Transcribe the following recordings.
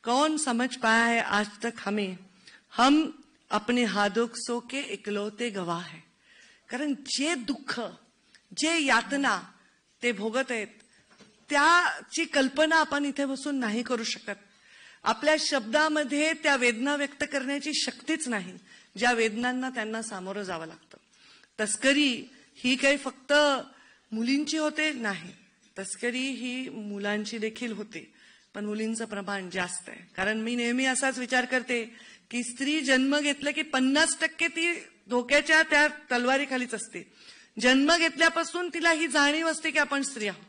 कौन समझ पाया है आज तक हमें? हम अपने हादोक्सों के इकलौते गवाह है. कारण जे दुःख, जे यातना ते भोगत आहेत त्याची कल्पना आपण इथे बसून नाही करू शकत. आपल्या शब्दामध्ये त्या वेदना व्यक्त करण्याची शक्तीच नाही, ज्या वेदनांना त्यांना सामोरं जावं लागतं. तस्करी ही काही फक्त मुलींची होते नाही, तस्करी ही मुलांची देखील होते, पण मुलींचं प्रमाण जास्त आहे. कारण मी नेहमी असाच विचार करते की स्त्री जन्म घेतला की 50% ती धोक्याच्या त्या तलवारीखालीच असते. जन्म घेतल्यापासून तिला ही जाणीव असते की आपण स्त्री आहोत.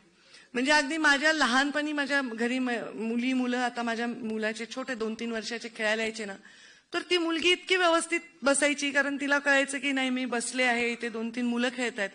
म्हणजे अगदी माझ्या लहानपणी माझ्या घरी मुलं आता माझ्या मुलाचे छोटे 2-3 वर्षाचे खेळायला यायचे ना, तर ती मुलगी इतकी व्यवस्थित बसायची, कारण तिला कळायचं की नाही मी बसले आहे, इथे 2-3 मुलं खेळत आहेत.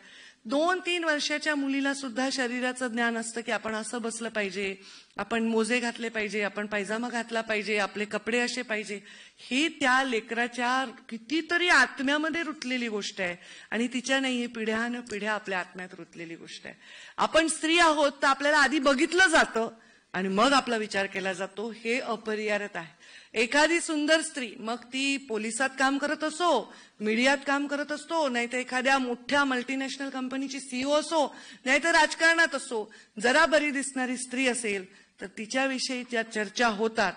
2-3 वर्षाच्या मुलीला सुद्धा शरीराचं ज्ञान असतं की आपण असं बसलं पाहिजे, आपण मोजे घातले पाहिजे, आपण पायजामा घातला पाहिजे, आपले कपडे असे पाहिजे. ही त्या लेकराच्या कितीतरी आत्म्यामध्ये रुतलेली गोष्ट आहे आणि तिच्या नाहीये, पिढ्यानं पिढ्या आपल्या आत्म्यात रुतलेली गोष्ट आहे. आपण स्त्री आहोत तर आपल्याला आधी बघितलं जातं आणि मग आपला विचार केला जातो, हे अपरिहार्य आहे. एखादी सुंदर स्त्री, मग ती पोलिसात काम करत असो, मीडियात काम करत असतो, नाहीतर एखाद्या मोठ्या मल्टीनॅशनल कंपनीची सीईओ असो, नाहीतर राजकारणात असो, जरा बरी दिसणारी स्त्री असेल तर तिच्याविषयी ज्या चर्चा होतात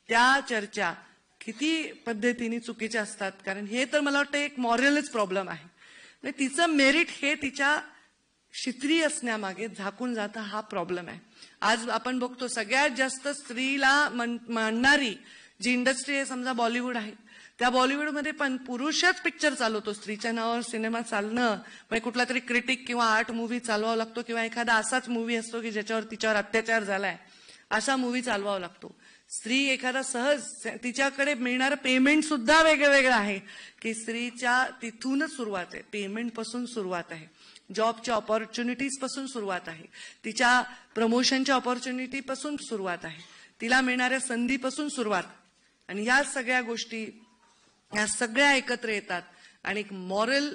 त्या चर्चा किती पद्धतीने चुकीच्या असतात. कारण हे तर मला वाटतं एक मॉरलच प्रॉब्लेम आहे. म्हणजे तिचं मेरिट हे तिच्या स्त्री असण्यामागे झाकून जातं, हा प्रॉब्लेम आहे. आज आपण बघतो सगळ्यात जास्त स्त्रीला मानणारी जी इंडस्ट्री आहे, समजा बॉलिवूड आहे, त्या बॉलिवूडमध्ये पण पुरुषच पिक्चर चालवतो. स्त्रीच्या नावावर सिनेमा चालणं म्हणजे कुठला तरी क्रिटिक किंवा आर्ट मूव्ही चालवावा लागतो, किंवा एखादा असाच मूव्ही असतो की ज्याच्यावर तिच्यावर अत्याचार झालाय असा मूव्ही चालवावा लागतो. स्त्री एखादा सहज तिच्याकडे मिळणारं पेमेंट सुद्धा वेगळं आहे की स्त्रीच्या तिथूनच सुरुवात आहे, पेमेंट पासून सुरुवात आहे, जॉबच्या ऑपॉर्च्युनिटीज पासून सुरुवात आहे, तिच्या प्रमोशनच्या ऑपॉर्च्युनिटी पासून सुरुवात आहे, तिला मिळणाऱ्या संधीपासून सुरुवात. आणि या सगळ्या गोष्टी या सगळ्या एकत्र येतात आणि एक मॉरल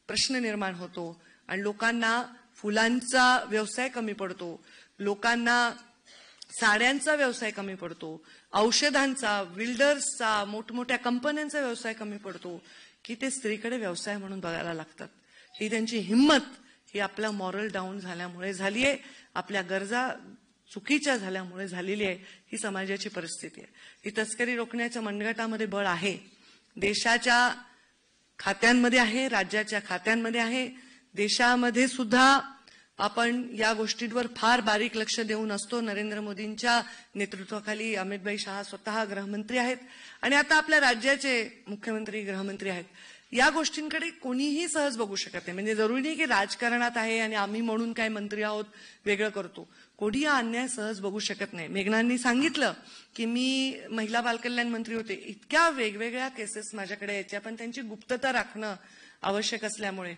प्रश्न निर्माण होतो आणि लोकांना फुलांचा व्यवसाय कमी पडतो, लोकांना साड्यांचा व्यवसाय कमी पडतो, औषधांचा, बिल्डर्सचा, मोठमोठ्या कंपन्यांचा व्यवसाय कमी पडतो की ते स्त्रीकडे व्यवसाय म्हणून बघायला लागतात. ही त्यांची हिंमत ही आपला मॉरल डाऊन झाल्यामुळे झाली आहे, आपल्या गरजा चुकीच्या झाल्यामुळे झालेली आहे. ही समाजाची परिस्थिती आहे. ही तस्करी रोखण्याच्या मनगटामध्ये बळ आहे, देशाच्या खात्यांमध्ये आहे, राज्याच्या खात्यांमध्ये आहे. देशामध्ये सुद्धा आपण या गोष्टींवर फार बारीक लक्ष देऊन असतो. नरेंद्र मोदींच्या नेतृत्वाखाली अमितभाई शहा स्वतः गृहमंत्री आहेत आणि आता आपल्या राज्याचे मुख्यमंत्री गृहमंत्री आहेत. या गोष्टींकडे कोणीही सहज बघू शकत नाही. म्हणजे जरुरी नाही की राजकारणात आहे आणि आम्ही म्हणून काय मंत्री आहोत वेगळं करतो. कोणी हा अन्याय सहज बघू शकत नाही. मेघनांनी सांगितलं की मी महिला बालकल्याण मंत्री होते, इतक्या वेगवेगळ्या केसेस माझ्याकडे यायच्या, पण त्यांची गुप्तता राखणं आवश्यक असल्यामुळे,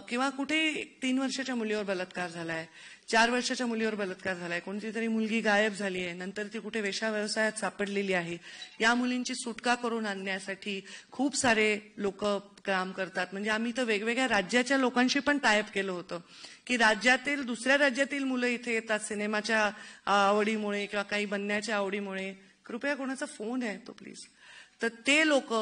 किंवा कुठे 3 वर्षाच्या मुलीवर बलात्कार झालाय, 4 वर्षाच्या मुलीवर बलात्कार झालाय, कोणती तरी मुलगी गायब झाली आहे, नंतर ती कुठे वेश्या व्यवसायात सापडलेली आहे, या मुलींची सुटका करून आणण्यासाठी खूप सारे लोक काम करतात. म्हणजे आम्ही तर वेगवेगळ्या राज्याच्या लोकांशी पण टायअप केलं होतं की राज्यातील दुसऱ्या राज्यातील मुलं इथे येतात सिनेमाच्या आवडीमुळे किंवा काही बनण्याच्या आवडीमुळे, कृपया कोणाचा फोन आहे तो प्लीज, तर ते लोक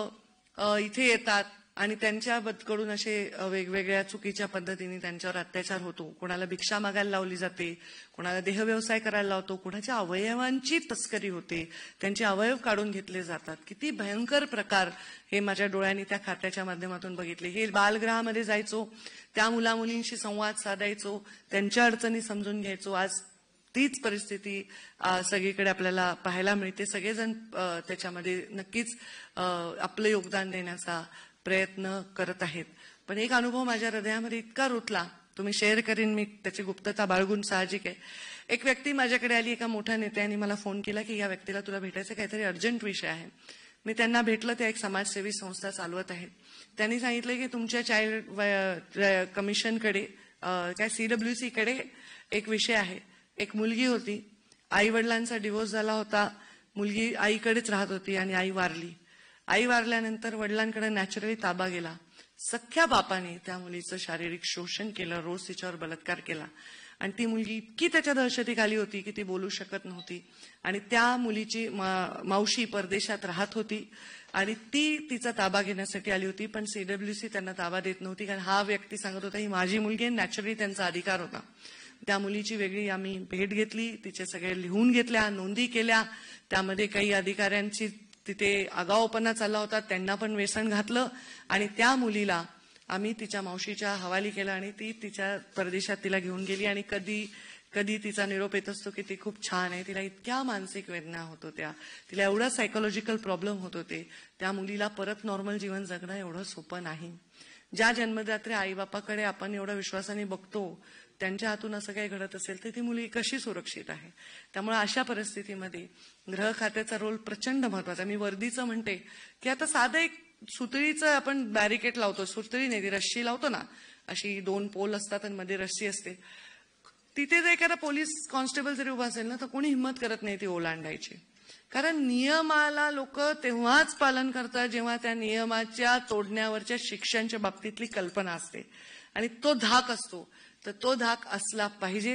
इथे येतात आणि त्यांच्याकडून असे वेगवेगळ्या चुकीच्या पद्धतीने त्यांच्यावर अत्याचार होतो. कोणाला भिक्षा मागायला लावली जाते, कोणाला देहव्यवसाय करायला लावतो, कोणाच्या अवयवांची तस्करी होते, त्यांचे अवयव काढून घेतले जातात. किती भयंकर प्रकार हे माझ्या डोळ्यांनी त्या खात्याच्या माध्यमातून बघितले. हे बालगृहामध्ये जायचो, त्या मुलामुलींशी संवाद साधायचो, त्यांच्या अडचणी समजून घ्यायचो. आज तीच परिस्थिती सगळीकडे आपल्याला पाहायला मिळते. सगळेजण त्याच्यामध्ये नक्कीच आपलं योगदान देण्याचा प्रयत्न करत आहेत. पण एक अनुभव माझ्या हृदयामध्ये इतका रुतला, तुम्ही शेअर करीन मी, त्याची गुप्तता बाळगून, साहजिक आहे. एक व्यक्ती माझ्याकडे आली, एका मोठ्या नेत्याने मला फोन केला की या व्यक्तीला तुला भेटायचं, काहीतरी अर्जंट विषय आहे. मी त्यांना भेटलं, त्या एक समाजसेवी संस्था चालवत आहेत. त्यांनी सांगितलं की तुमच्या चाइल्ड कमिशनकडे काय CWC कडे एक विषय आहे. एक मुलगी होती, आई वडिलांचा डिव्होर्स झाला होता, मुलगी आईकडेच राहत होती आणि आई वारली. आई वारल्यानंतर वडिलांकडे नॅचरली ताबा गेला. सख्ख्या बापाने त्या मुलीचं शारीरिक शोषण केलं, रोज तिच्यावर बलात्कार केला आणि ती मुलगी इतकी त्याच्या दहशतीखाली होती की ती बोलू शकत नव्हती. आणि त्या मुलीची मावशी परदेशात राहत होती आणि ती तिचा ताबा घेण्यासाठी आली होती, पण CWC त्यांना ताबा देत नव्हती, कारण हा व्यक्ती सांगत होता ही माझी मुलगी आहे, नॅचरली त्यांचा अधिकार होता. त्या मुलीची वेगळी आम्ही भेट घेतली, तिचे सगळे लिहून घेतल्या, नोंदी केल्या. त्यामध्ये काही अधिकाऱ्यांची तिथे आगाऊपणा चालला होता, त्यांना पण व्यसन घातलं आणि त्या मुलीला आम्ही तिच्या मावशीच्या हवाली केलं आणि ती तिच्या परदेशात तिला घेऊन गेली. आणि कधी कधी तिचा निरोप येत असतो की ती खूप छान आहे, तिला इतक्या मानसिक वेदना होत होत्या, तिला एवढा सायकोलॉजिकल प्रॉब्लेम होत होते. त्या मुलीला परत नॉर्मल जीवन जगणं एवढं सोपं नाही. ज्या जन्मदात्रे आईबापाकडे आपण एवढ्या विश्वासाने बघतो त्यांच्या हातून असं काही घडत असेल तर ती मुलगी कशी सुरक्षित आहे. त्यामुळे अशा परिस्थितीमध्ये गृह खात्याचा रोल प्रचंड महत्वाचा. मी वर्दीचं म्हणते की आता साधं एक सुतळीचं आपण बॅरिकेड लावतो, सुतळी नाही ती रस्सी लावतो ना, अशी 2 पोल असतात आणि मध्ये रस्सी असते. तिथे जर एखादा पोलीस कॉन्स्टेबल जरी उभा असेल ना तर कोणी हिंमत करत नाही ती ओलांडायची, कारण नियमाला लोक तेव्हाच पालन करतात जेव्हा त्या नियमाच्या तोडण्यावरच्या शिक्षांच्या बाबतीतली कल्पना असते आणि तो धाक असतो. तर तो धाक असला पाहिजे,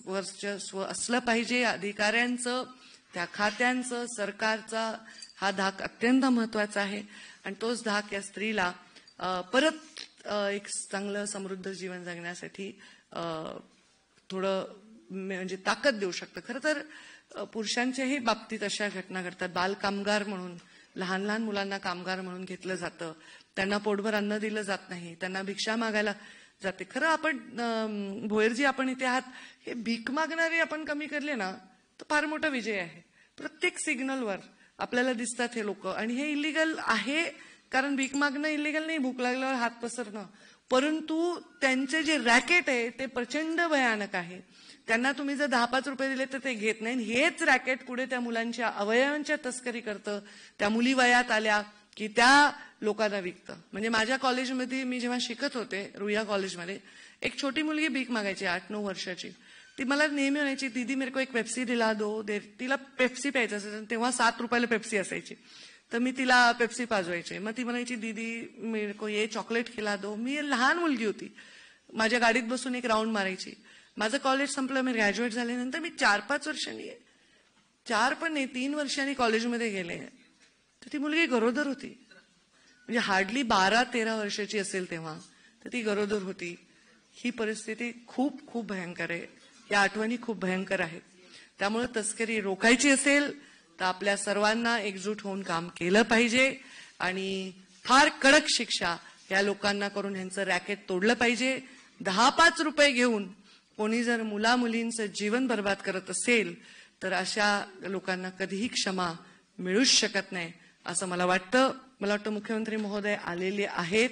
वर्चस्व असलं पाहिजे अधिकाऱ्यांचं, त्या खात्यांचं, सरकारचा. हा धाक अत्यंत महत्वाचा आहे आणि तोच धाक या स्त्रीला परत एक चांगलं समृद्ध जीवन जगण्यासाठी थोडं म्हणजे ताकद देऊ शकतं. खरं तर पुरुषांच्याही बाबतीत अशा घटना घडतात. बाल कामगार म्हणून लहान लहान मुलांना कामगार म्हणून घेतलं जातं, त्यांना पोटभर अन्न दिलं जात नाही, त्यांना भिक्षा मागायला जाते. खरं आपण भोयरजी आपण इथे आहात, हे भीक मागणारे आपण कमी करले ना तर फार मोठा विजय आहे. प्रत्येक सिग्नलवर आपल्याला दिसतात हे लोक, आणि हे इलिगल आहे, कारण भीक मागणं इलिगल नाही, भूक लागल्यावर हात पसरणं, परंतु त्यांचे जे रॅकेट आहे ते प्रचंड भयानक आहे. त्यांना तुम्ही जर 10-5 रुपये दिले तर ते घेत नाही. हेच रॅकेट पुढे त्या मुलांच्या अवयवांच्या तस्करी करतं, त्या मुली वयात आल्या की त्या लोकांना विकतं. म्हणजे माझ्या कॉलेजमध्ये मी जेव्हा शिकत होते रुईया कॉलेजमध्ये, एक छोटी मुलगी भीक मागायची 8-9 वर्षाची. ती मला नेहमी म्हणायची दीदी मेरे को एक पेप्सी दिला दो. तिला पेप्सी प्यायचं असायचं, तेव्हा 7 रुपयाला पेप्सी असायची, तर मी तिला पेप्सी पाजवायचे. मग ती म्हणायची दीदी मेरे को ये चॉकलेट खिला दो. मी लहान मुलगी होती, माझ्या गाडीत बसून एक राऊंड मारायची. माझं कॉलेज संपलं, मी ग्रॅज्युएट झाल्यानंतर मी 4-5 वर्षांनी, 4 पण नाही 3 वर्षांनी कॉलेजमध्ये गेले, तर ती मुलगी गरोदर होती. म्हणजे हार्डली 12-13 वर्षाची असेल तेव्हा, तर ती गरोदर होती. ही परिस्थिती खूप खूप भयंकर आहे, या आठवणी खूप भयंकर आहेत. त्यामुळे तस्करी रोखायची असेल तर आपल्या सर्वांना एकजूट होऊन काम केलं पाहिजे आणि फार कडक शिक्षा या लोकांना करून ह्यांचं रॅकेट तोडलं पाहिजे. 10-5 रुपये घेऊन कोणी जर मुला-मुलींचं जीवन बर्बाद करत असेल तर अशा लोकांना कधीही क्षमा मिळूच शकत नाही असं मला वाटतं. मला वाटतं मुख्यमंत्री महोदय आलेले आहेत,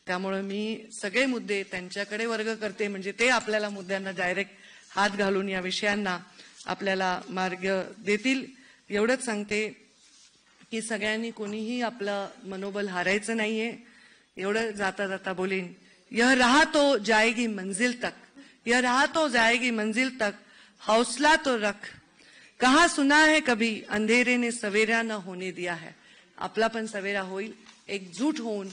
त्यामुळे मी सगळे मुद्दे त्यांच्याकडे वर्ग करते, म्हणजे ते आपल्याला मुद्द्यांना डायरेक्ट हात घालून या विषयांना आपल्याला मार्ग देतील. एवढंच सांगते की सगळ्यांनी कोणीही आपलं मनोबल हारायचं नाहीये. एवढं जाता जाता बोलीन, यह राह तो जाएगी मंजिल तक, यह राह तो जाएगी मंजिल तक, हौसला तो रख, कहा सुना है कभी अंधेरे ने सवेरा न होने दिया है. आपला पण सवेरा होईल. एकजूट होऊन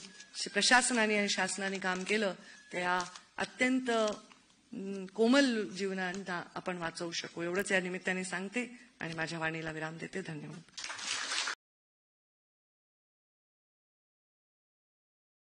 प्रशासनाने आणि शासनाने काम केलं त्या अत्यंत कोमल जीवनांना आपण वाचवू शकू. एवढंच या निमित्ताने सांगते आणि माझ्या वाणीला विराम देते. धन्यवाद.